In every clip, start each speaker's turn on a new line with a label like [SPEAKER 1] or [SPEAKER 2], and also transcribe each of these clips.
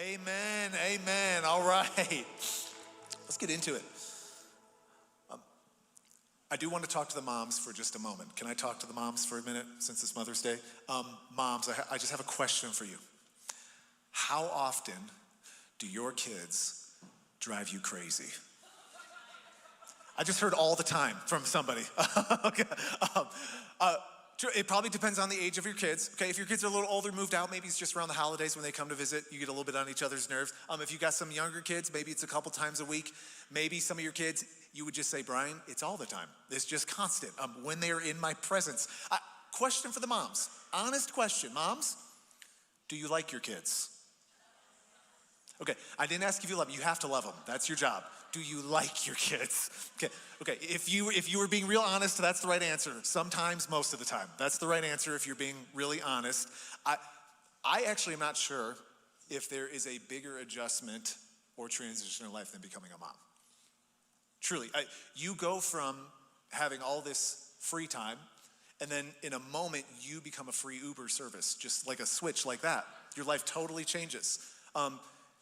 [SPEAKER 1] Amen, amen. All right. Let's get into it. I do want to talk to the moms for just a moment. Can I talk to the moms for a minute since it's Mother's Day? Moms, I just have a question for you. How often do your kids drive you crazy? I just heard all the time from somebody. Okay. It probably depends on the age of your kids. Okay, if your kids are a little older, moved out, maybe it's just around the holidays when they come to visit, you get a little bit on each other's nerves. If you got some younger kids, maybe it's a couple times a week. Maybe some of your kids, you would just say, Brian, it's all the time. It's just constant. When they are in my presence. Question for the moms. Honest question. Moms, do you like your kids? Okay, I didn't ask if you love them. You have to love them. That's your job. Do you like your kids? Okay. If you were being real honest, that's the right answer. Sometimes, most of the time. That's the right answer if you're being really honest. I actually am not sure if there is a bigger adjustment or transition in life than becoming a mom. Truly, you go from having all this free time, and then in a moment, you become a free Uber service, just like a switch like that. Your life totally changes.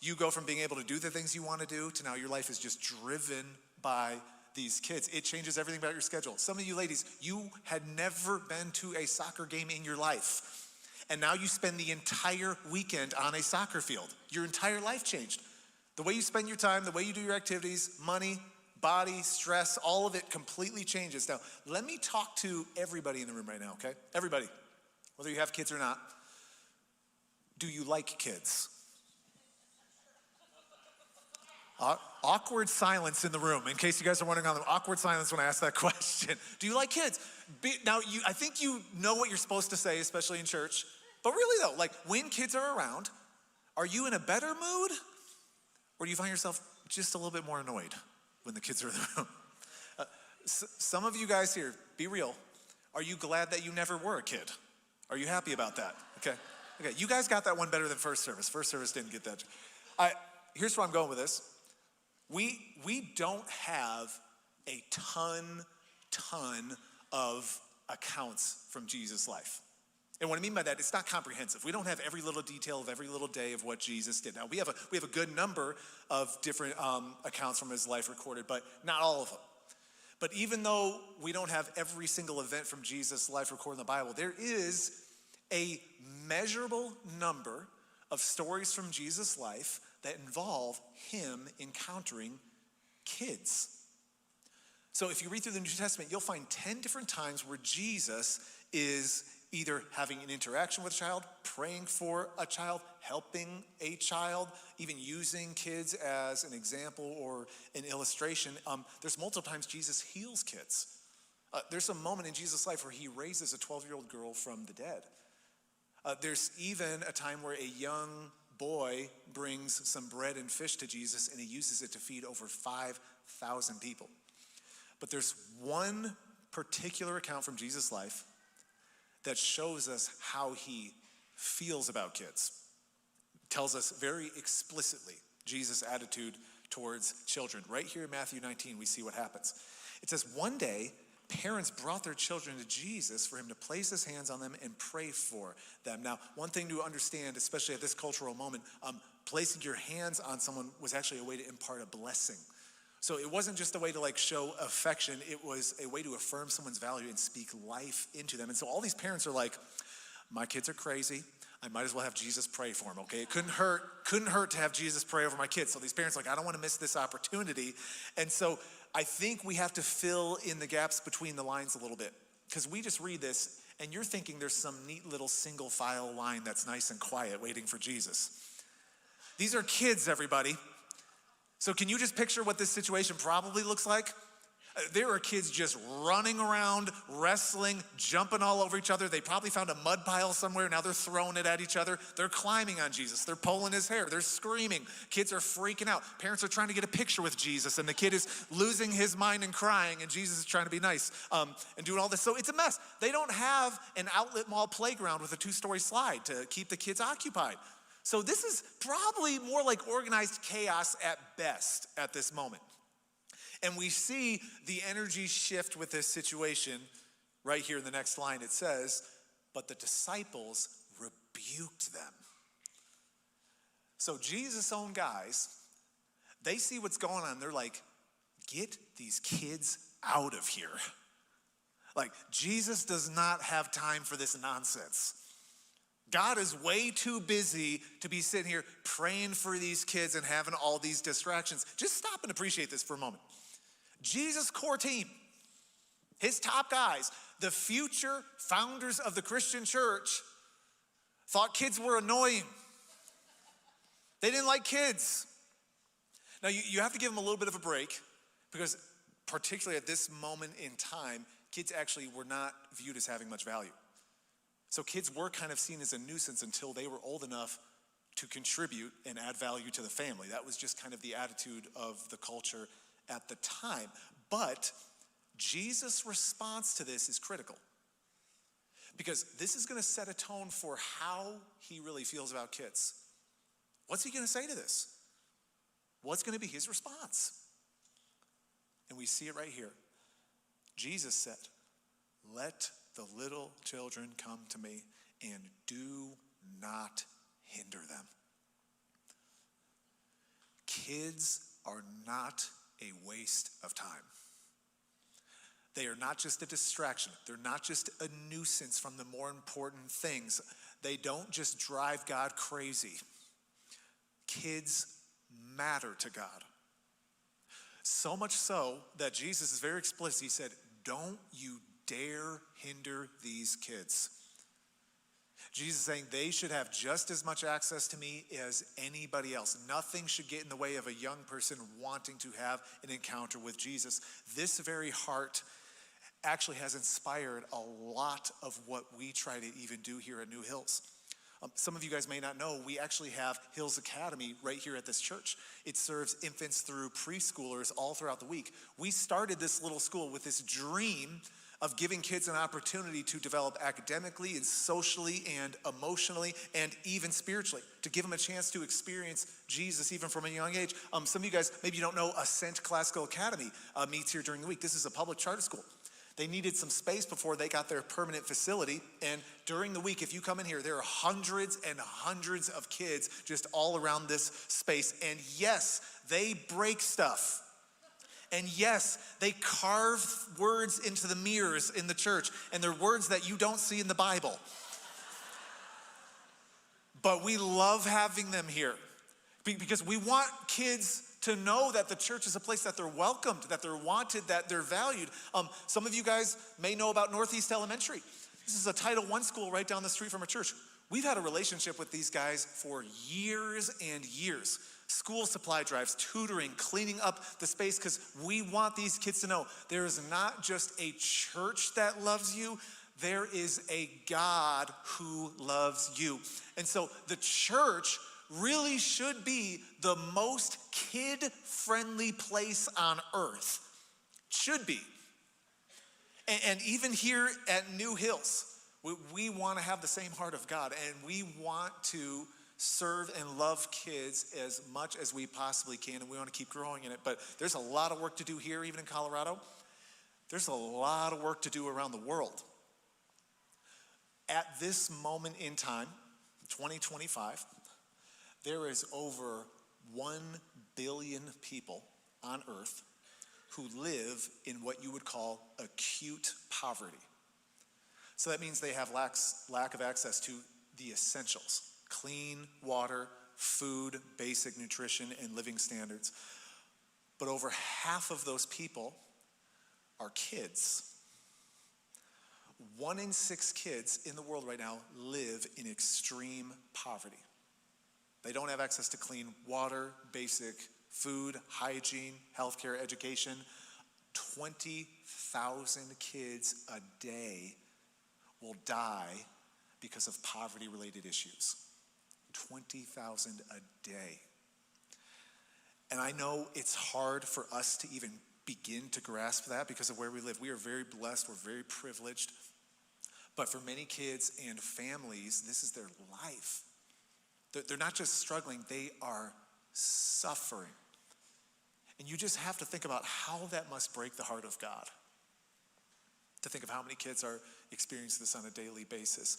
[SPEAKER 1] You go from being able to do the things you want to do to now your life is just driven by these kids. It changes everything about your schedule. Some of you ladies, you had never been to a soccer game in your life. And now you spend the entire weekend on a soccer field. Your entire life changed. The way you spend your time, the way you do your activities, money, body, stress, all of it completely changes. Now, let me talk to everybody in the room right now, okay? Everybody, whether you have kids or not. Do you like kids? Awkward silence in the room. In case you guys are wondering on the awkward silence when I ask that question. Do you like kids? Now, I think you know what you're supposed to say, especially in church. But really though, like when kids are around, are you in a better mood? Or do you find yourself just a little bit more annoyed when the kids are in the room? Some of you guys here, be real. Are you glad that you never were a kid? Are you happy about that? Okay, you guys got that one better than first service. First service didn't get that. Here's where I'm going with this. We don't have a ton of accounts from Jesus' life. And what I mean by that, it's not comprehensive. We don't have every little detail of every little day of what Jesus did. Now, we have a good number of different accounts from his life recorded, but not all of them. But even though we don't have every single event from Jesus' life recorded in the Bible, there is a measurable number of stories from Jesus' life that involve him encountering kids. So if you read through the New Testament, you'll find 10 different times where Jesus is either having an interaction with a child, praying for a child, helping a child, even using kids as an example or an illustration. There's multiple times Jesus heals kids. There's a moment in Jesus' life where he raises a 12-year-old girl from the dead. There's even a time where a young boy brings some bread and fish to Jesus and he uses it to feed over 5,000 people. But there's one particular account from Jesus' life that shows us how he feels about kids. It tells us very explicitly Jesus' attitude towards children. Right here in Matthew 19, we see what happens. It says, one day, parents brought their children to Jesus for him to place his hands on them and pray for them. Now, one thing to understand, especially at this cultural moment, placing your hands on someone was actually a way to impart a blessing. So it wasn't just a way to show affection, it was a way to affirm someone's value and speak life into them. And so all these parents are like, my kids are crazy. I might as well have Jesus pray for them, okay? It couldn't hurt to have Jesus pray over my kids. So these parents are like, I don't want to miss this opportunity. And so I think we have to fill in the gaps between the lines a little bit. Because we just read this, and you're thinking there's some neat little single file line that's nice and quiet waiting for Jesus. These are kids, everybody. So can you just picture what this situation probably looks like? There are kids just running around, wrestling, jumping all over each other. They probably found a mud pile somewhere. Now they're throwing it at each other. They're climbing on Jesus. They're pulling his hair. They're screaming. Kids are freaking out. Parents are trying to get a picture with Jesus, and the kid is losing his mind and crying, and Jesus is trying to be nice and doing all this. So it's a mess. They don't have an outlet mall playground with a 2-story slide to keep the kids occupied. So this is probably more like organized chaos at best at this moment. And we see the energy shift with this situation right here in the next line. It says, but the disciples rebuked them. So Jesus' own guys, they see what's going on. They're like, get these kids out of here. Like, Jesus does not have time for this nonsense. God is way too busy to be sitting here praying for these kids and having all these distractions. Just stop and appreciate this for a moment. Jesus' core team, his top guys, the future founders of the Christian church, thought kids were annoying. They didn't like kids. Now, you have to give them a little bit of a break because particularly at this moment in time, kids actually were not viewed as having much value. So kids were kind of seen as a nuisance until they were old enough to contribute and add value to the family. That was just kind of the attitude of the culture at the time. But Jesus' response to this is critical because this is going to set a tone for how he really feels about kids. What's he going to say to this? What's going to be his response? And we see it right here. Jesus said, "Let the little children come to me and do not hinder them." Kids are not a waste of time. They are not just a distraction. They're not just a nuisance from the more important things. They don't just drive God crazy. Kids matter to God. So much so that Jesus is very explicit. He said, "Don't you dare hinder these kids." Jesus is saying they should have just as much access to me as anybody else. Nothing should get in the way of a young person wanting to have an encounter with Jesus. This very heart actually has inspired a lot of what we try to even do here at New Hills. Some of you guys may not know, we actually have Hills Academy right here at this church. It serves infants through preschoolers all throughout the week. We started this little school with this dream of giving kids an opportunity to develop academically and socially and emotionally and even spiritually, to give them a chance to experience Jesus even from a young age. Some of you guys, maybe you don't know, Ascent Classical Academy meets here during the week. This is a public charter school. They needed some space before they got their permanent facility. And during the week, if you come in here, there are hundreds and hundreds of kids just all around this space. And yes, they break stuff. And yes, they carve words into the mirrors in the church. And they're words that you don't see in the Bible. But we love having them here because we want kids to know that the church is a place that they're welcomed, that they're wanted, that they're valued. Some of you guys may know about Northeast Elementary. This is a Title I school right down the street from our church. We've had a relationship with these guys for years and years. School supply drives, tutoring, cleaning up the space, because we want these kids to know there is not just a church that loves you, there is a God who loves you. And so the church really should be the most kid-friendly place on earth. Should be. And even here at New Hills, we want to have the same heart of God, and we want to serve and love kids as much as we possibly can, and we want to keep growing in it. But there's a lot of work to do here, even in Colorado. There's a lot of work to do around the world. At this moment in time, 2025, there is over 1 billion people on earth who live in what you would call acute poverty. So that means they have lack of access to the essentials: clean water, food, basic nutrition, and living standards. But over half of those people are kids. 1 in 6 kids in the world right now live in extreme poverty. They don't have access to clean water, basic food, hygiene, healthcare, education. 20,000 kids a day will die because of poverty-related issues. 20,000 a day. And I know it's hard for us to even begin to grasp that because of where we live. We are very blessed, we're very privileged. But for many kids and families, this is their life. They're not just struggling, they are suffering. And you just have to think about how that must break the heart of God, to think of how many kids are experiencing this on a daily basis.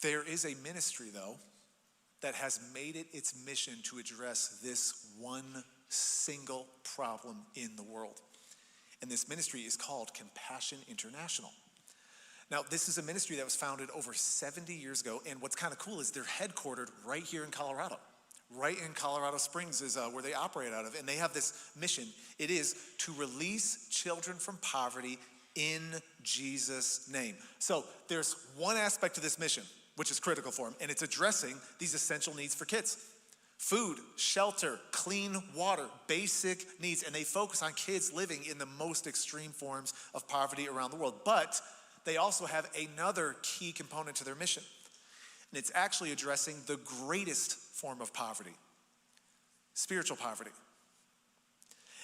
[SPEAKER 1] There is a ministry, though, that has made it its mission to address this one single problem in the world. And this ministry is called Compassion International. Now, this is a ministry that was founded over 70 years ago, and what's kind of cool is they're headquartered right here in Colorado. Right in Colorado Springs is where they operate out of, and they have this mission. It is to release children from poverty in Jesus' name. So there's one aspect of this mission, which is critical for them, and it's addressing these essential needs for kids. Food, shelter, clean water, basic needs, and they focus on kids living in the most extreme forms of poverty around the world. But they also have another key component to their mission, and it's actually addressing the greatest form of poverty, spiritual poverty.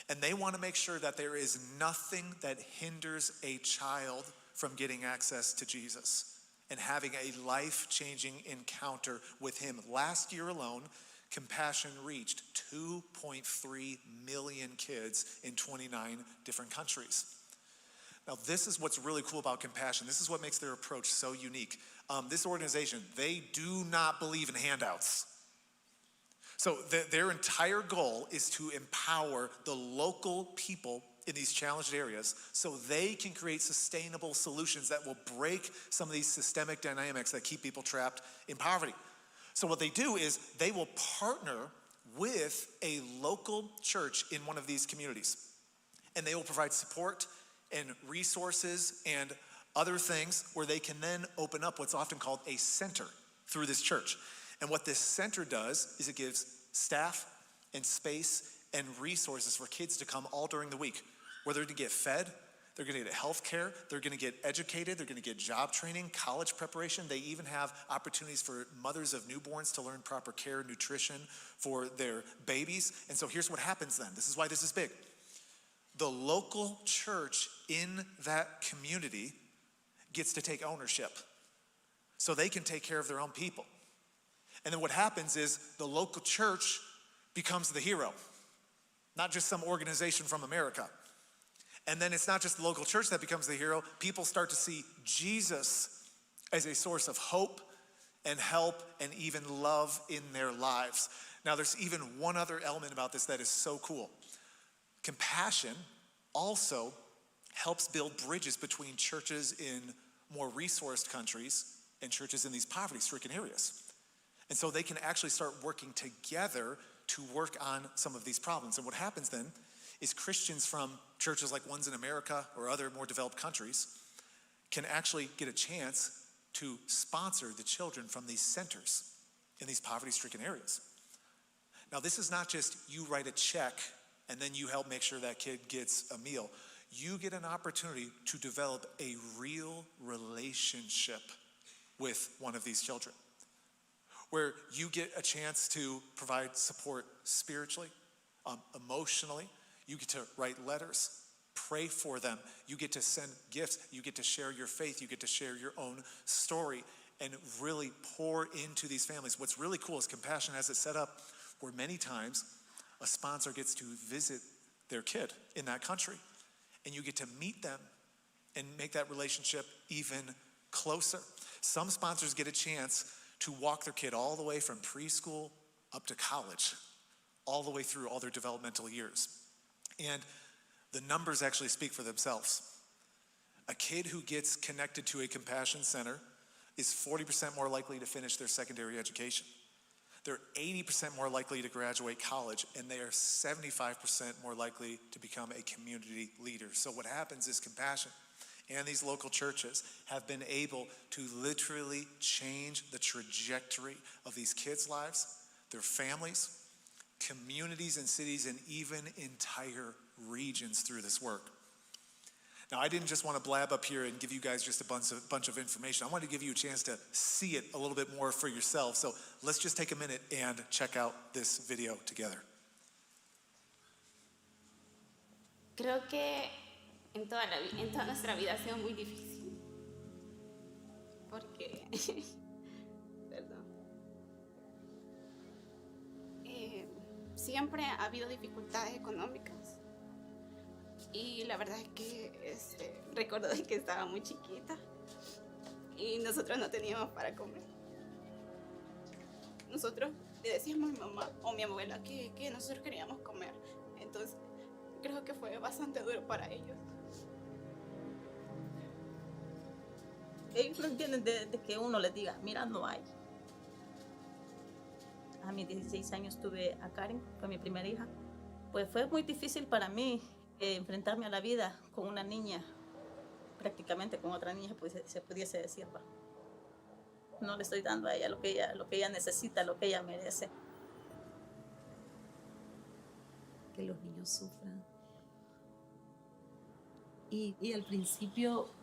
[SPEAKER 1] And they want to make sure that there is nothing that hinders a child from getting access to Jesus and having a life-changing encounter with him. Last year alone, Compassion reached 2.3 million kids in 29 different countries. Now, this is what's really cool about Compassion. This is what makes their approach so unique. This organization, they do not believe in handouts. So their entire goal is to empower the local people in these challenged areas so they can create sustainable solutions that will break some of these systemic dynamics that keep people trapped in poverty. So what they do is they will partner with a local church in one of these communities, and they will provide support and resources and other things where they can then open up what's often called a center through this church. And what this center does is it gives staff and space and resources for kids to come all during the week, where they're to get fed, they're gonna get health care, they're gonna get educated, they're gonna get job training, college preparation. They even have opportunities for mothers of newborns to learn proper care, nutrition for their babies. And so here's what happens then. This is why this is big. The local church in that community gets to take ownership so they can take care of their own people. And then what happens is the local church becomes the hero, not just some organization from America. And then it's not just the local church that becomes the hero. People start to see Jesus as a source of hope and help and even love in their lives. Now, there's even one other element about this that is so cool. Compassion also helps build bridges between churches in more resourced countries and churches in these poverty-stricken areas. And so they can actually start working together to work on some of these problems. And what happens then is Christians from churches like ones in America or other more developed countries can actually get a chance to sponsor the children from these centers in these poverty-stricken areas. Now, this is not just you write a check and then you help make sure that kid gets a meal. You get an opportunity to develop a real relationship with one of these children, where you get a chance to provide support spiritually, emotionally. You get to write letters, pray for them. You get to send gifts. You get to share your faith. You get to share your own story and really pour into these families. What's really cool is Compassion has it set up where many times a sponsor gets to visit their kid in that country, and you get to meet them and make that relationship even closer. Some sponsors get a chance to walk their kid all the way from preschool up to college, all the way through all their developmental years. And the numbers actually speak for themselves. A kid who gets connected to a Compassion Center is 40% more likely to finish their secondary education. They're 80% more likely to graduate college, and they are 75% more likely to become a community leader. So what happens is Compassion and these local churches have been able to literally change the trajectory of these kids' lives, their families, communities and cities, and even entire regions through this work. Now, I didn't just want to blab up here and give you guys just a bunch of information. I wanted to give you a chance to see it a little bit more for yourself. So let's just take a minute and check out this video together.
[SPEAKER 2] Creo que en toda nuestra vida ha sido muy difícil. Porque, perdón, siempre ha habido dificultades económicas. Y la verdad es que recuerdo de que estaba muy chiquita y nosotros no teníamos para comer. nosotros le decíamos a mi mamá o mi abuela que nosotros queríamos comer. Entonces, creo que fue bastante duro para ellos.
[SPEAKER 3] Ellos no entienden de que uno les diga, mira, no hay. A mis 16 años tuve a Karen, fue mi primera hija. Pues fue muy difícil para mí enfrentarme a la vida con una niña, prácticamente con otra niña, pues se pudiese decir, ¿va? No le estoy dando a ella lo que ella necesita, lo que ella merece.
[SPEAKER 4] Que los niños sufran. Y al principio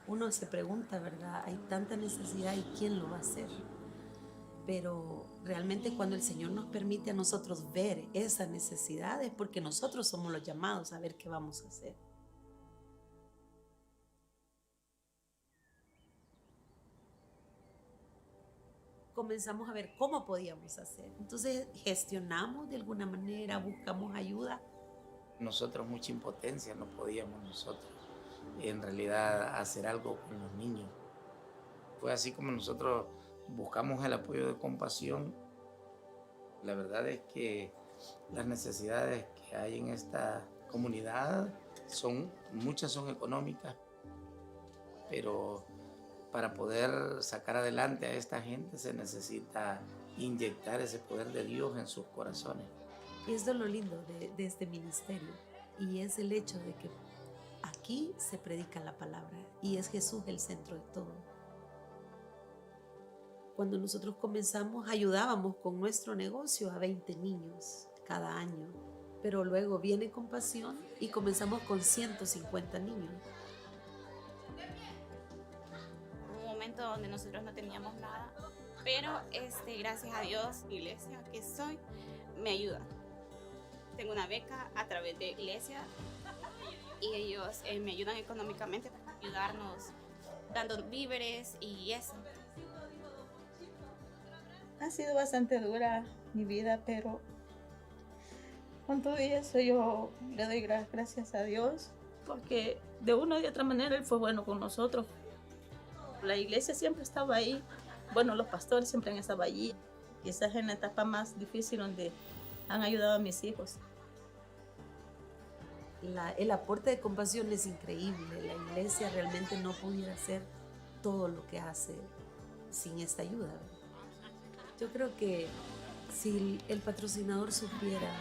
[SPEAKER 4] uno se pregunta, ¿verdad? Hay tanta necesidad y ¿quién lo va a hacer? Pero realmente cuando el Señor nos permite a nosotros ver esa necesidad es porque nosotros somos los llamados a ver qué vamos a hacer. Comenzamos a ver cómo podíamos hacer. Entonces gestionamos de alguna manera, buscamos ayuda.
[SPEAKER 5] Nosotros mucha impotencia, no podíamos nosotros en realidad hacer algo con los niños. Fue así como nosotros buscamos el apoyo de Compasión. La verdad es que las necesidades que hay en esta comunidad muchas son económicas, pero para poder sacar adelante a esta gente se necesita inyectar ese poder de Dios en sus corazones.
[SPEAKER 4] Y esto es lo lindo de este ministerio, y es el hecho de que aquí se predica la palabra y es Jesús el centro de todo. Cuando nosotros comenzamos, ayudábamos con nuestro negocio a 20 niños cada año, pero luego viene Compasión y comenzamos con 150 niños.
[SPEAKER 2] Un momento donde nosotros no teníamos nada, pero gracias a Dios, la iglesia que soy me ayuda. Tengo una beca a través de iglesia y ellos me ayudan económicamente para ayudarnos dando víveres y eso.
[SPEAKER 3] Ha sido bastante dura mi vida, pero con todo eso yo le doy gracias a Dios, porque de una y otra manera Él fue bueno con nosotros. La iglesia siempre estaba ahí, bueno, los pastores siempre han estado allí, quizás en la etapa más difícil donde han ayudado a mis hijos.
[SPEAKER 4] El aporte de Compasión es increíble. La iglesia realmente no pudiera hacer todo lo que hace sin esta ayuda. Yo creo que si el patrocinador supiera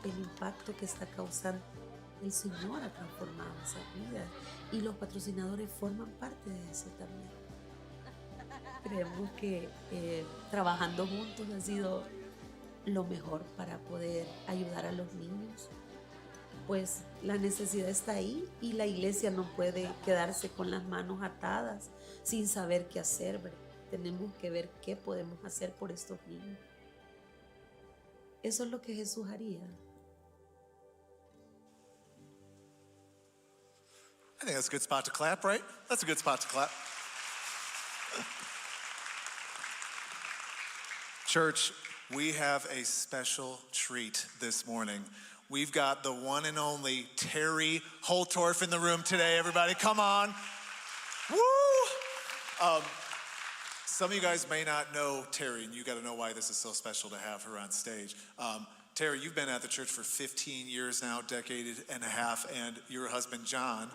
[SPEAKER 4] el impacto que está causando, el Señor ha transformado esa vida y los patrocinadores forman parte de eso también. Creemos que trabajando juntos ha sido lo mejor para poder ayudar a los niños. Pues la necesidad está ahí y la iglesia no puede quedarse con las manos atadas sin saber qué hacer, ¿verdad? Tenemos que ver qué podemos hacer por estos niños. Eso es lo que Jesús haría.
[SPEAKER 1] I think that's a good spot to clap, right? That's a good spot to clap. Church, we have a special treat this morning. We've got the one and only Terry Holtorf in the room today, everybody. Come on. Woo! Some of you guys may not know Terry, and you got to know why this is so special to have her on stage. Terry, you've been at the church for 15 years now, decade and a half, and your husband, John,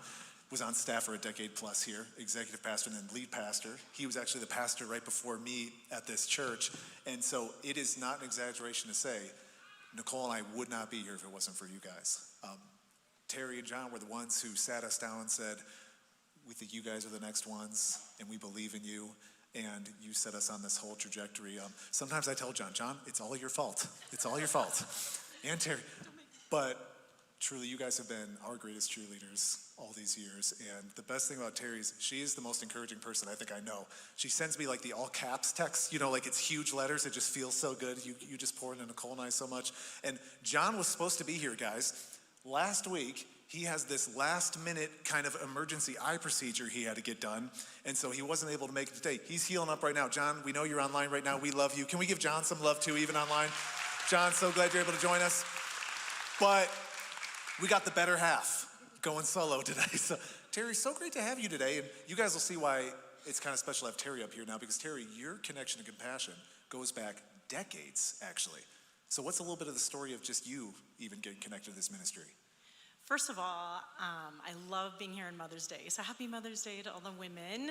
[SPEAKER 1] was on staff for a decade plus here, executive pastor and then lead pastor. He was actually the pastor right before me at this church, and so it is not an exaggeration to say Nicole and I would not be here if it wasn't for you guys. Terry and John were the ones who sat us down and said, we think you guys are the next ones, and we believe in you, and you set us on this whole trajectory. Sometimes I tell John, it's all your fault. It's all your fault. And Terry. But truly, you guys have been our greatest cheerleaders all these years, and the best thing about Terry is she is the most encouraging person I think I know. She sends me like the all caps text, like it's huge letters. It just feels so good. You just pour into Nicole and I so much. And John was supposed to be here, guys. Last week, he has this last minute kind of emergency eye procedure he had to get done, and so he wasn't able to make it today. He's healing up right now. John, we know you're online right now. We love you. Can we give John some love too, even online? John, so glad you're able to join us. But we got the better half going solo today. So Terry, so great to have you today, and you guys will see why it's kind of special to have Terry up here now, because Terry, your connection to Compassion goes back decades, actually. So what's a little bit of the story of just you even getting connected to this ministry?
[SPEAKER 6] First of all, I love being here on Mother's Day. So happy Mother's Day to all the women.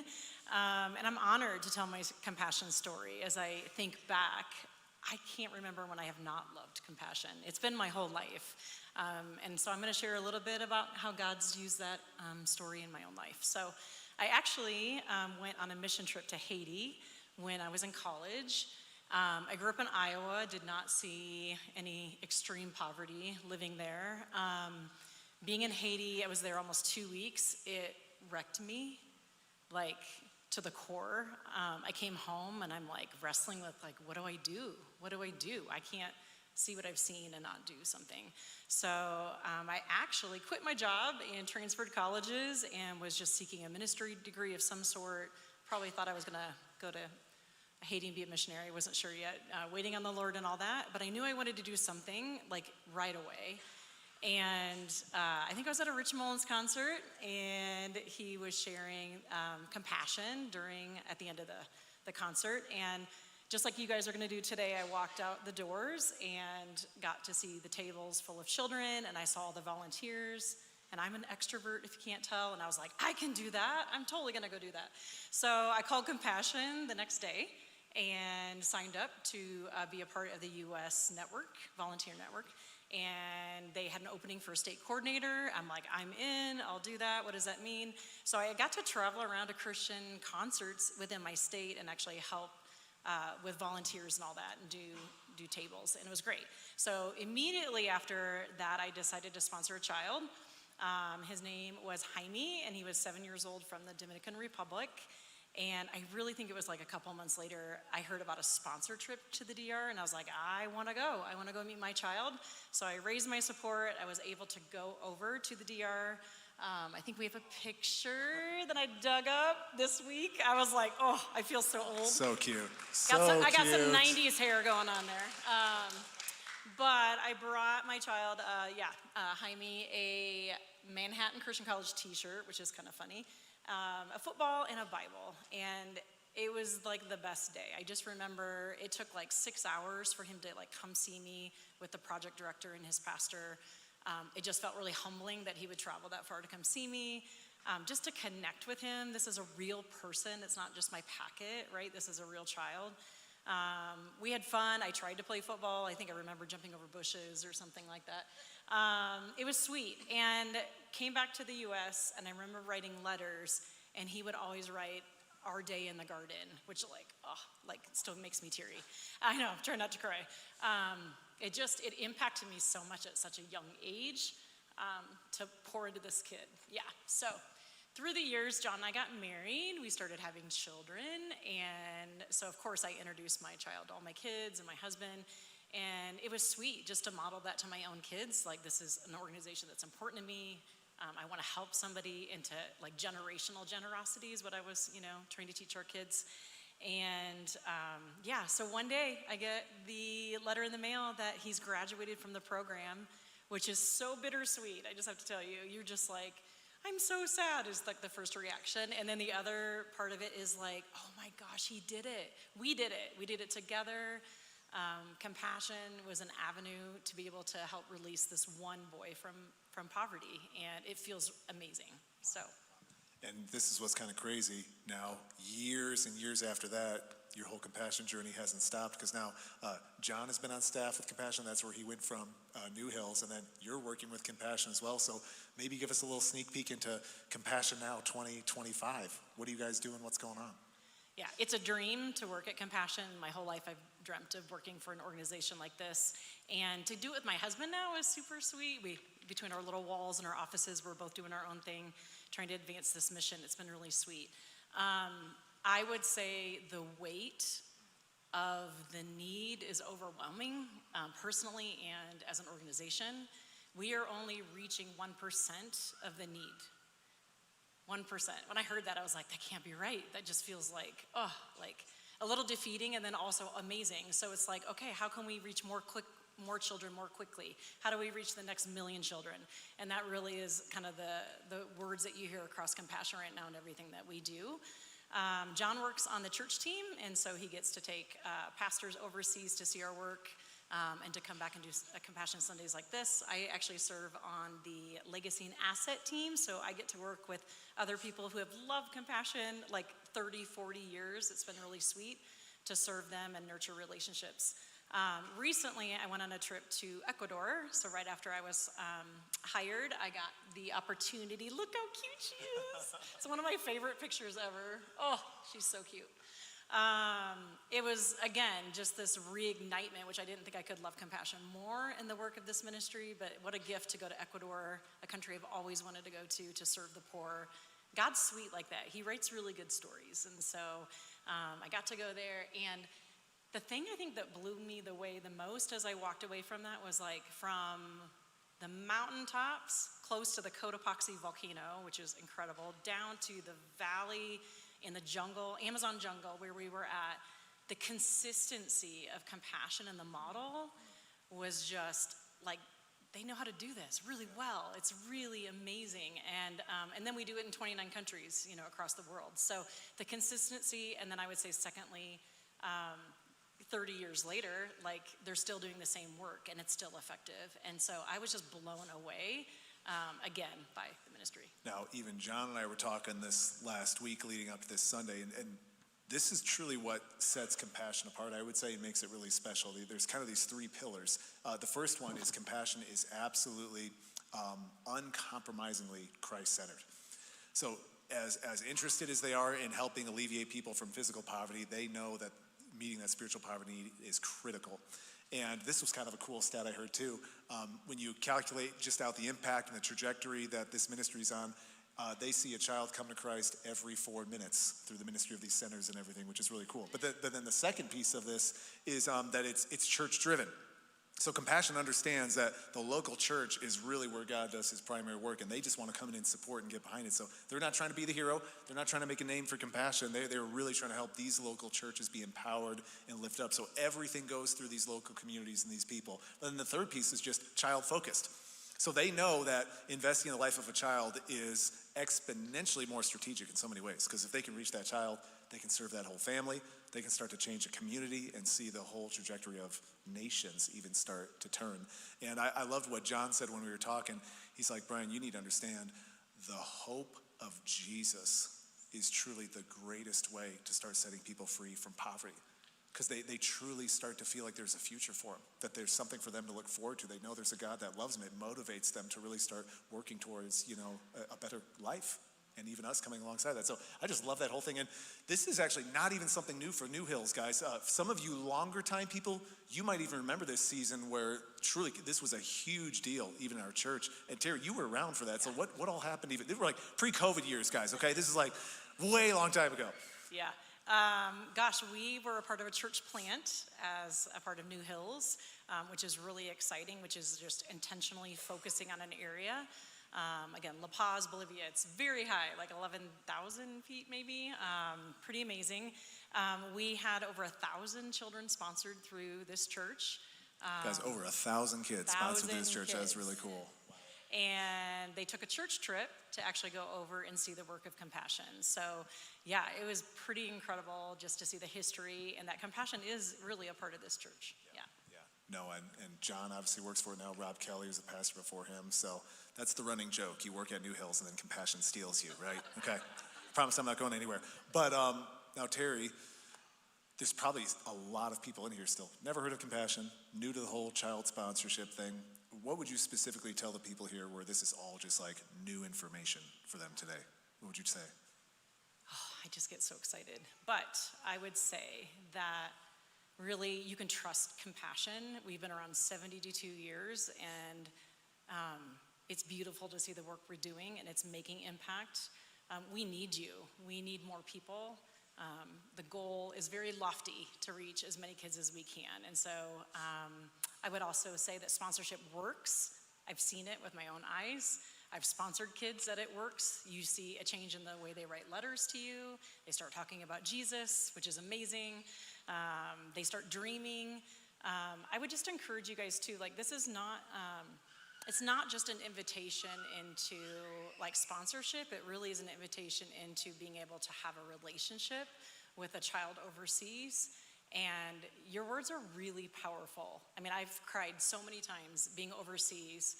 [SPEAKER 6] And I'm honored to tell my compassion story. As I think back, I can't remember when I have not loved compassion. It's been my whole life. And so I'm going to share a little bit about how God's used that story in my own life. So I actually went on a mission trip to Haiti when I was in college. I grew up in Iowa, did not see any extreme poverty living there. Being in Haiti, I was there almost 2 weeks. It wrecked me, like, to the core. I came home and I'm like wrestling with, like, what do I do? What do I do? I can't see what I've seen and not do something. So I actually quit my job and transferred colleges and was just seeking a ministry degree of some sort. Probably thought I was gonna go to Haiti and be a missionary. Wasn't sure yet, waiting on the Lord and all that. But I knew I wanted to do something, like, right away. And I think I was at a Rich Mullins concert, and he was sharing compassion at the end of the concert. And just like you guys are gonna do today, I walked out the doors and got to see the tables full of children, and I saw all the volunteers. And I'm an extrovert, if you can't tell, and I was like, I can do that. I'm totally gonna go do that. So I called Compassion the next day and signed up to be a part of the US network, volunteer network. And they had an opening for a state coordinator. I'm like, I'm in, I'll do that. What does that mean? So I got to travel around to Christian concerts within my state and actually help with volunteers and all that and do tables, and it was great. So immediately after that, I decided to sponsor a child. His name was Jaime, and he was 7 years old from the Dominican Republic. And I really think it was like a couple months later, I heard about a sponsor trip to the DR, and I was like, I wanna go. I wanna go meet my child. So I raised my support. I was able to go over to the DR. I think we have a picture that I dug up this week. I was like, oh, I feel so old.
[SPEAKER 1] So cute.
[SPEAKER 6] I got some 90s hair going on there. But I brought my child, Jaime, a Manhattan Christian College t-shirt, which is kind of funny, a football, and a Bible. And it was like the best day. I just remember it took like 6 hours for him to like come see me with the project director and his pastor. It just felt really humbling that he would travel that far to come see me, just to connect with him. This is a real person. It's not just my packet, right? This is a real child. We had fun. I tried to play football. I think I remember jumping over bushes or something like that. It was sweet, and came back to the US, and I remember writing letters, and he would always write our day in the garden, which still makes me teary. I know, I'm trying not to cry. It impacted me so much at such a young age, to pour into this kid. Yeah, so through the years, John and I got married. We started having children, and so of course I introduced my child to all my kids and my husband, and it was sweet just to model that to my own kids. Like, this is an organization that's important to me. I want to help somebody into like generational generosity is what I was, trying to teach our kids. And so one day I get the letter in the mail that he's graduated from the program, which is so bittersweet. I just have to tell you, you're just like, I'm so sad is like the first reaction. And then the other part of it is like, oh my gosh, he did it. We did it. We did it together. Compassion was an avenue to be able to help release this one boy from poverty, and it feels amazing. So.
[SPEAKER 1] And this is what's kind of crazy. Now, years and years after that, your whole Compassion journey hasn't stopped, because now John has been on staff with Compassion. That's where he went from, New Hills, and then you're working with Compassion as well. So maybe give us a little sneak peek into Compassion Now 2025. What are you guys doing? What's going on?
[SPEAKER 6] Yeah, it's a dream to work at Compassion. My whole life I've dreamt of working for an organization like this. And to do it with my husband now is super sweet. Between our little walls and our offices, we're both doing our own thing, trying to advance this mission. It's been really sweet. I would say the weight of the need is overwhelming, personally and as an organization. We are only reaching 1% of the need. 1%. When I heard that, I was like, that can't be right. That just feels like a little defeating, and then also amazing. So it's like, okay, how can we reach more children more quickly? How do we reach the next 1 million children? And that really is kind of the words that you hear across Compassion right now and everything that we do. John works on the church team, and so he gets to take pastors overseas to see our work and to come back and do Compassion Sundays like this. I actually serve on the Legacy and Asset team, so I get to work with other people who have loved Compassion like 30, 40 years. It's been really sweet to serve them and nurture relationships. Recently, I went on a trip to Ecuador, so right after I was hired, I got the opportunity. Look how cute she is. It's one of my favorite pictures ever. Oh, she's so cute. It was, again, just this reignitement, which I didn't think I could love Compassion more in the work of this ministry, but what a gift to go to Ecuador, a country I've always wanted to go to serve the poor. God's sweet like that. He writes really good stories, and so I got to go there, and the thing I think that blew me away the most as I walked away from that was like from the mountaintops close to the Cotopaxi volcano, which is incredible, down to the valley in the jungle, Amazon jungle where we were at, the consistency of Compassion and the model was just like, they know how to do this really well. It's really amazing. And then we do it in 29 countries, across the world. So the consistency, and then I would say secondly, 30 years later, like they're still doing the same work and it's still effective. And so I was just blown away, again, by the ministry.
[SPEAKER 1] Now, even John and I were talking this last week leading up to this Sunday, and this is truly what sets Compassion apart. I would say it makes it really special. There's kind of these three pillars. The first one is Compassion is absolutely uncompromisingly Christ-centered. So as interested as they are in helping alleviate people from physical poverty, they know that meeting that spiritual poverty need is critical. And this was kind of a cool stat I heard too. When you calculate just out the impact and the trajectory that this ministry is on, they see a child come to Christ every 4 minutes through the ministry of these centers and everything, which is really cool. But then the second piece of this is that it's church driven. So Compassion understands that the local church is really where God does his primary work, and they just want to come in and support and get behind it. So they're not trying to be the hero. They're not trying to make a name for Compassion. They're really trying to help these local churches be empowered and lift up. So everything goes through these local communities and these people. But then the third piece is just child focused. So they know that investing in the life of a child is exponentially more strategic in so many ways, because if they can reach that child, they can serve that whole family. They can start to change a community and see the whole trajectory of nations even start to turn. And I loved what John said when we were talking. He's like, Brian, you need to understand the hope of Jesus is truly the greatest way to start setting people free from poverty. Because they truly start to feel like there's a future for them, that there's something for them to look forward to. They know there's a God that loves them. It motivates them to really start working towards, a better life. And even us coming alongside that. So I just love that whole thing. And this is actually not even something new for New Hills, guys. Some of you longer time people, you might even remember this season where truly this was a huge deal, even in our church. And Terry, you were around for that. So what all happened even? They were like pre-COVID years, guys, okay? This is like way long time ago.
[SPEAKER 6] Yeah. We were a part of a church plant as a part of New Hills, which is really exciting, which is just intentionally focusing on an area. Again, La Paz, Bolivia, it's very high, like 11,000 feet maybe, pretty amazing. We had over 1,000 children sponsored through this church.
[SPEAKER 1] Guys, over 1,000 kids sponsored through this church.
[SPEAKER 6] Kids.
[SPEAKER 1] That's really cool.
[SPEAKER 6] And they took a church trip to actually go over and see the work of Compassion. So yeah, it was pretty incredible just to see the history, and that Compassion is really a part of this church. Yeah.
[SPEAKER 1] No, and John obviously works for it now. Rob Kelly was the pastor before him. So that's the running joke. You work at New Hills and then Compassion steals you, right? Okay. Promise I'm not going anywhere. But now, Terry, there's probably a lot of people in here still never heard of Compassion, new to the whole child sponsorship thing. What would you specifically tell the people here where this is all just like new information for them today? What would you say?
[SPEAKER 6] Oh, I just get so excited. But I would say that really, you can trust Compassion. We've been around 72 years, and it's beautiful to see the work we're doing, and it's making impact. We need you. We need more people. The goal is very lofty to reach as many kids as we can. And so I would also say that sponsorship works. I've seen it with my own eyes. I've sponsored kids that it works. You see a change in the way they write letters to you. They start talking about Jesus, which is amazing. They start dreaming. I would just encourage you guys too, like this is not it's not just an invitation into like sponsorship, it really is an invitation into being able to have a relationship with a child overseas. And your words are really powerful. I mean, I've cried so many times being overseas,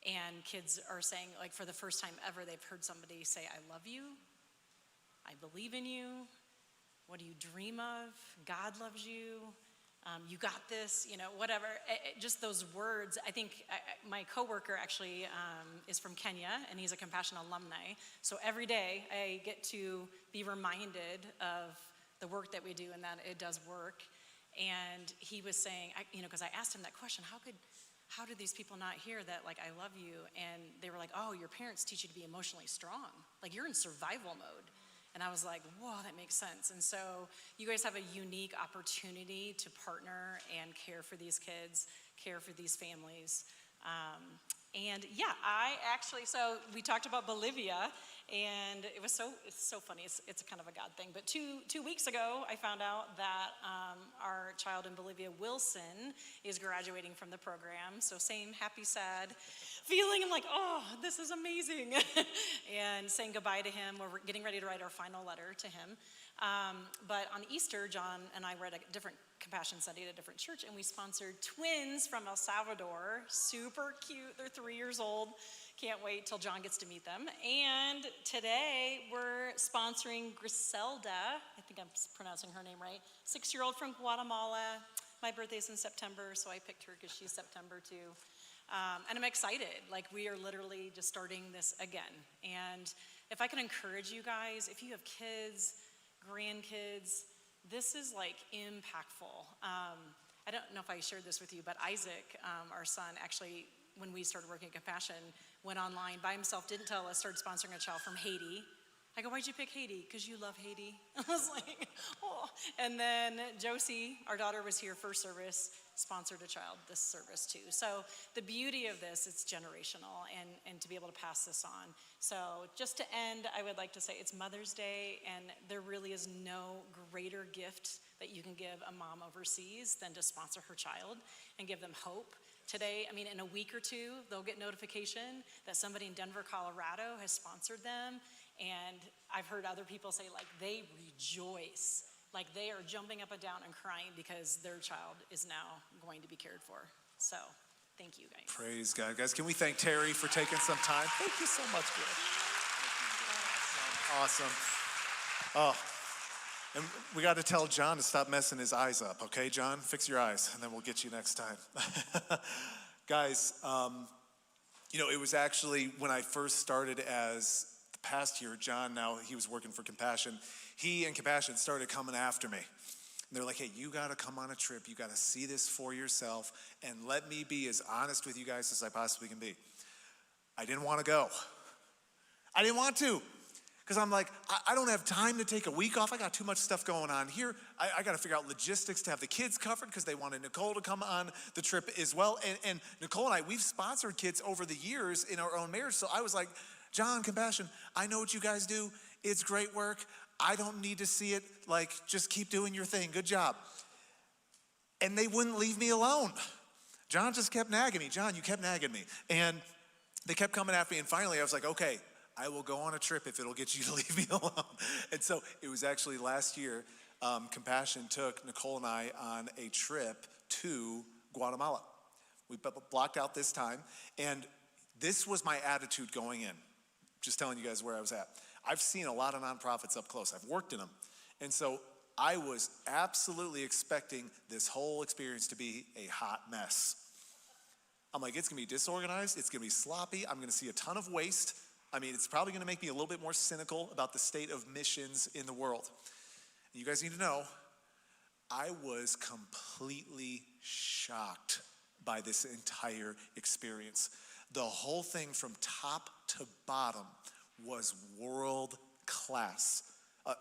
[SPEAKER 6] and kids are saying, like, for the first time ever, they've heard somebody say, I love you, I believe in you, what do you dream of? God loves you, you got this, you know, whatever. Just those words. I think my coworker actually is from Kenya, and he's a Compassion alumni. So every day I get to be reminded of the work that we do and that it does work. And he was saying, you know, because I asked him that question, how did these people not hear that, like, I love you? And they were like, oh, your parents teach you to be emotionally strong. Like, you're in survival mode. And I was like, whoa, that makes sense. And so you guys have a unique opportunity to partner and care for these kids, care for these families. And yeah, so we talked about Bolivia, and it's so funny. It's kind of a God thing. But two weeks ago, I found out that our child in Bolivia, Wilson, is graduating from the program. So same happy, sad feeling. I'm like, oh, this is amazing. And saying goodbye to him. We're getting ready to write our final letter to him. But on Easter, John and I were at a different Compassion Sunday at a different church, and we sponsored twins from El Salvador. Super cute. They're 3 years old. Can't wait till John gets to meet them. And today we're sponsoring Griselda. I think I'm pronouncing her name right. 6-year-old from Guatemala. My birthday's in September, so I picked her because she's September too. And I'm excited. Like, we are literally just starting this again. And if I can encourage you guys, if you have kids, grandkids, this is like impactful. I don't know if I shared this with you, but Isaac, our son, actually, when we started working at Compassion, went online by himself, didn't tell us, started sponsoring a child from Haiti. I go, why'd you pick Haiti? Because you love Haiti. I was like, oh. And then Josie, our daughter, was here first service, sponsored a child this service too. So the beauty of this, it's generational, and to be able to pass this on. So just to end, I would like to say it's Mother's Day, and there really is no greater gift that you can give a mom overseas than to sponsor her child and give them hope. Today, I mean, in a week or two, they'll get notification that somebody in Denver, Colorado has sponsored them. And I've heard other people say, like, they rejoice. Like, they are jumping up and down and crying because their child is now going to be cared for. So, thank you, guys.
[SPEAKER 1] Praise God. Guys, can we thank Terry for taking some time? Thank you so much, girl. Awesome. Oh, and we got to tell John to stop messing his eyes up, okay, John? Fix your eyes, and then we'll get you next time. Guys, you know, it was actually when I first started as the past year, John, now he was working for Compassion. He and Compassion started coming after me. And they're like, hey, you got to come on a trip. You got to see this for yourself, and let me be as honest with you guys as I possibly can be. I didn't want to go. I didn't want to. Because I'm like, I don't have time to take a week off. I got too much stuff going on here. I got to figure out logistics to have the kids covered because they wanted Nicole to come on the trip as well. And Nicole and I, we've sponsored kids over the years in our own marriage. So I was like, John, Compassion, I know what you guys do. It's great work. I don't need to see it. Like, just keep doing your thing. Good job. And they wouldn't leave me alone. John just kept nagging me. John, you kept nagging me. And they kept coming after me. And finally, I was like, okay, I will go on a trip if it'll get you to leave me alone. And so it was actually last year, Compassion took Nicole and I on a trip to Guatemala. We blocked out this time. And this was my attitude going in. Just telling you guys where I was at. I've seen a lot of nonprofits up close. I've worked in them. And so I was absolutely expecting this whole experience to be a hot mess. I'm like, it's gonna be disorganized, it's gonna be sloppy, I'm gonna see a ton of waste. I mean, it's probably gonna make me a little bit more cynical about the state of missions in the world. And you guys need to know, I was completely shocked by this entire experience. The whole thing from top to bottom was world class.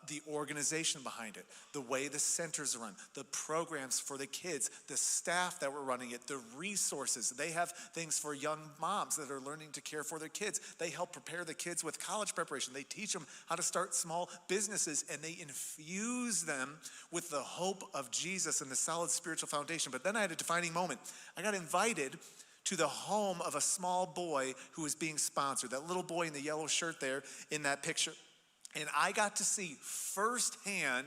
[SPEAKER 1] The organization behind it, the way the centers are run, the programs for the kids, the staff that were running it, the resources. They have things for young moms that are learning to care for their kids. They help prepare the kids with college preparation. They teach them how to start small businesses, and they infuse them with the hope of Jesus and the solid spiritual foundation. But then I had a defining moment. I got invited to the home of a small boy who was being sponsored, that little boy in the yellow shirt there in that picture. And I got to see firsthand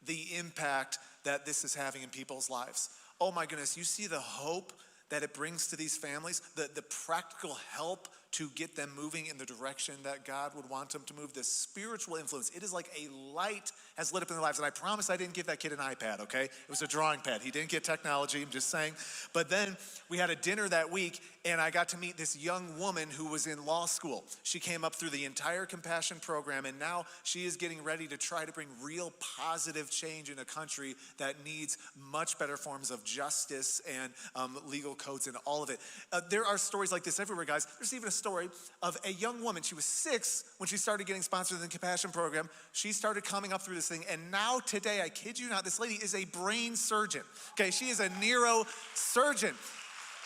[SPEAKER 1] the impact that this is having in people's lives. Oh my goodness, you see the hope that it brings to these families, the practical help to get them moving in the direction that God would want them to move, the spiritual influence. It is like a light has lit up in their lives. And I promise I didn't give that kid an iPad, okay? It was a drawing pad. He didn't get technology, I'm just saying. But then we had a dinner that week, and I got to meet this young woman who was in law school. She came up through the entire Compassion program, and now she is getting ready to try to bring real positive change in a country that needs much better forms of justice and legal codes and all of it. There are stories like this everywhere, guys. There's even a story of a young woman. She was 6 when she started getting sponsored in the Compassion program. She started coming up through this thing, and now today, I kid you not, this lady is a brain surgeon. Okay, she is a neurosurgeon.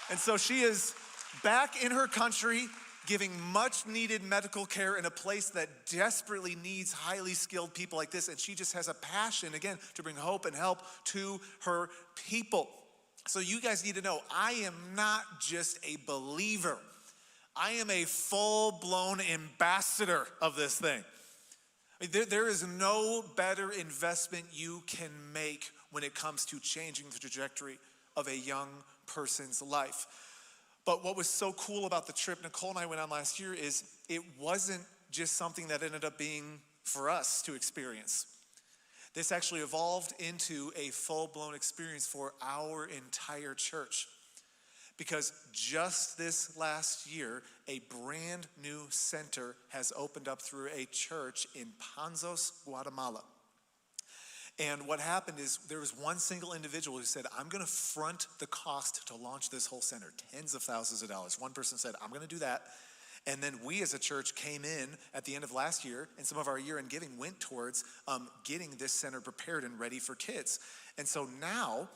[SPEAKER 1] And so she is back in her country giving much needed medical care in a place that desperately needs highly skilled people like this. And she just has a passion, again, to bring hope and help to her people. So you guys need to know, I am not just a believer. I am a full-blown ambassador of this thing. I mean, there is no better investment you can make when it comes to changing the trajectory of a young person's life. But what was so cool about the trip Nicole and I went on last year is it wasn't just something that ended up being for us to experience. This actually evolved into a full-blown experience for our entire church. Because just this last year, a brand new center has opened up through a church in Panzos, Guatemala. And what happened is there was one single individual who said, I'm gonna front the cost to launch this whole center, tens of thousands of dollars. One person said, I'm gonna do that. And then we as a church came in at the end of last year, and some of our year-end giving went towards getting this center prepared and ready for kids. And so now,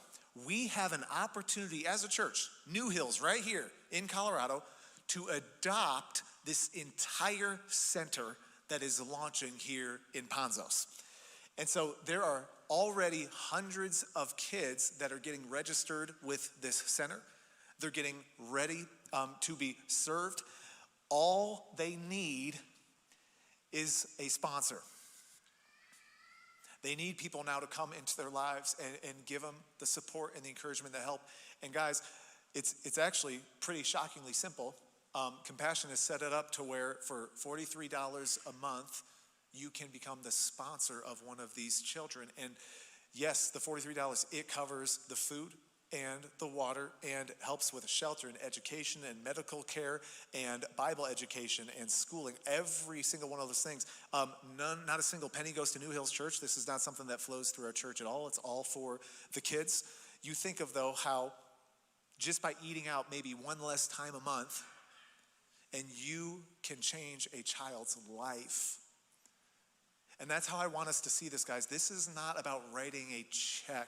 [SPEAKER 1] we have an opportunity as a church, New Hills right here in Colorado, to adopt this entire center that is launching here in Panzos. And so there are already hundreds of kids that are getting registered with this center. They're getting ready to be served. All they need is a sponsor. They need people now to come into their lives and give them the support and the encouragement, the help. And guys, it's actually pretty shockingly simple. Compassion has set it up to where for $43 a month, you can become the sponsor of one of these children. And yes, the $43, it covers the food and the water and helps with shelter and education and medical care and Bible education and schooling, every single one of those things. Not a single penny goes to New Hills Church. This is not something that flows through our church at all. It's all for the kids. You think of, though, how just by eating out maybe one less time a month, and you can change a child's life. And that's how I want us to see this, guys. This is not about writing a check.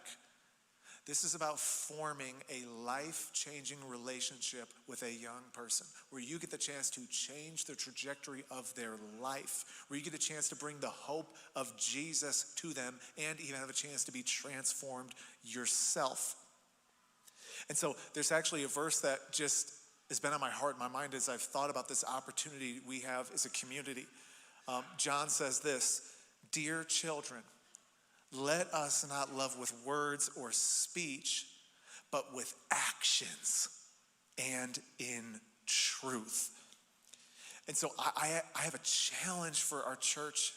[SPEAKER 1] This is about forming a life-changing relationship with a young person where you get the chance to change the trajectory of their life, where you get a chance to bring the hope of Jesus to them and even have a chance to be transformed yourself. And so there's actually a verse that just has been on my heart and my mind as I've thought about this opportunity we have as a community. John says this, "Dear children, let us not love with words or speech, but with actions and in truth." And so I have a challenge for our church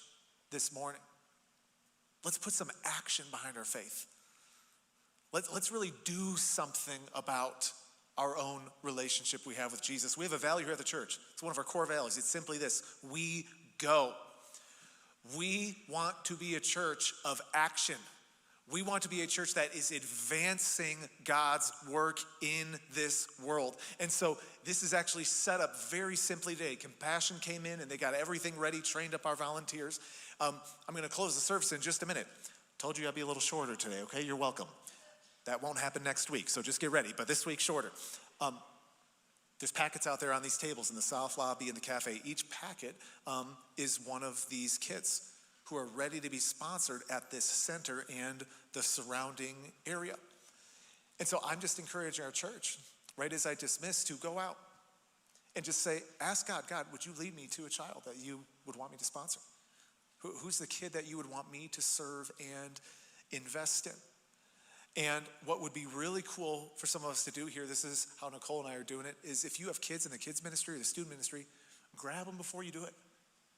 [SPEAKER 1] this morning. Let's put some action behind our faith. Let's really do something about our own relationship we have with Jesus. We have a value here at the church. It's one of our core values. It's simply this: we go. We want to be a church of action. We want to be a church that is advancing God's work in this world. And so this is actually set up very simply today. Compassion came in and they got everything ready, trained up our volunteers. I'm gonna close the service in just a minute. Told you I'd be a little shorter today, okay? You're welcome. That won't happen next week, so just get ready, but this week shorter. There's packets out there on these tables in the south lobby in the cafe. Each packet is one of these kids who are ready to be sponsored at this center and the surrounding area. And so I'm just encouraging our church. right as I dismiss, to go out and just say, ask God, God, would you lead me to a child that you would want me to sponsor? Who's the kid that you would want me to serve and invest in? And what would be really cool for some of us to do here, this is how Nicole and I are doing it, is if you have kids in the kids ministry or the student ministry, grab them before you do it.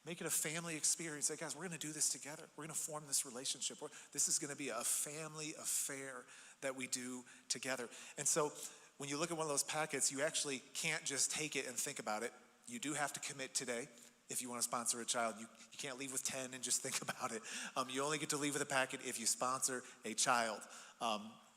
[SPEAKER 1] Make it a family experience. Say, guys, we're gonna do this together. We're gonna form this relationship. This is gonna be a family affair that we do together. And so when you look at one of those packets, you actually can't just take it and think about it. You do have to commit today. If you want to sponsor a child, you can't leave with 10 and just think about it. You only get to leave with a packet if you sponsor a child.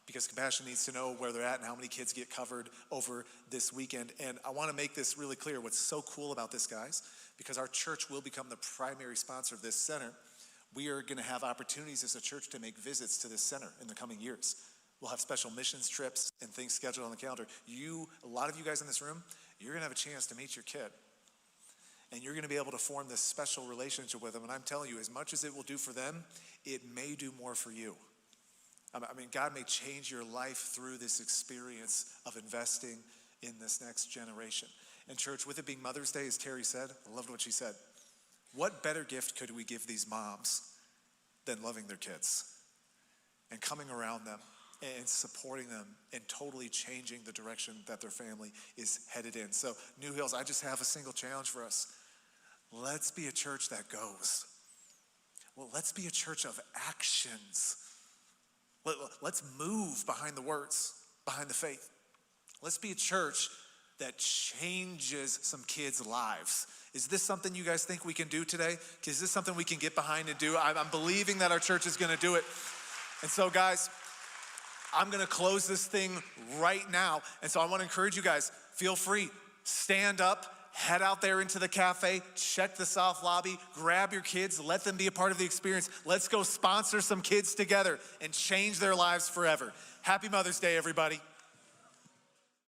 [SPEAKER 1] Because Compassion needs to know where they're at and how many kids get covered over this weekend. And I want to make this really clear. What's so cool about this, guys, because our church will become the primary sponsor of this center, we are going to have opportunities as a church to make visits to this center in the coming years. We'll have special missions trips and things scheduled on the calendar. A lot of you guys in this room, you're going to have a chance to meet your kid. And you're going to be able to form this special relationship with them. And I'm telling you, as much as it will do for them, it may do more for you. I mean, God may change your life through this experience of investing in this next generation. And church, with it being Mother's Day, as Terry said, I loved what she said. What better gift could we give these moms than loving their kids and coming around them and supporting them and totally changing the direction that their family is headed in? So New Hills, I just have a single challenge for us. Let's be a church that goes. Well, let's be a church of actions. Let's move behind the words, behind the faith. Let's be a church that changes some kids' lives. Is this something you guys think we can do today? Is this something we can get behind and do? I'm believing that our church is gonna do it. And so guys, I'm gonna close this thing right now. And so I wanna encourage you guys, feel free, stand up, head out there into the cafe, check the South Lobby, grab your kids, let them be a part of the experience. Let's go sponsor some kids together and change their lives forever. Happy Mother's Day, everybody.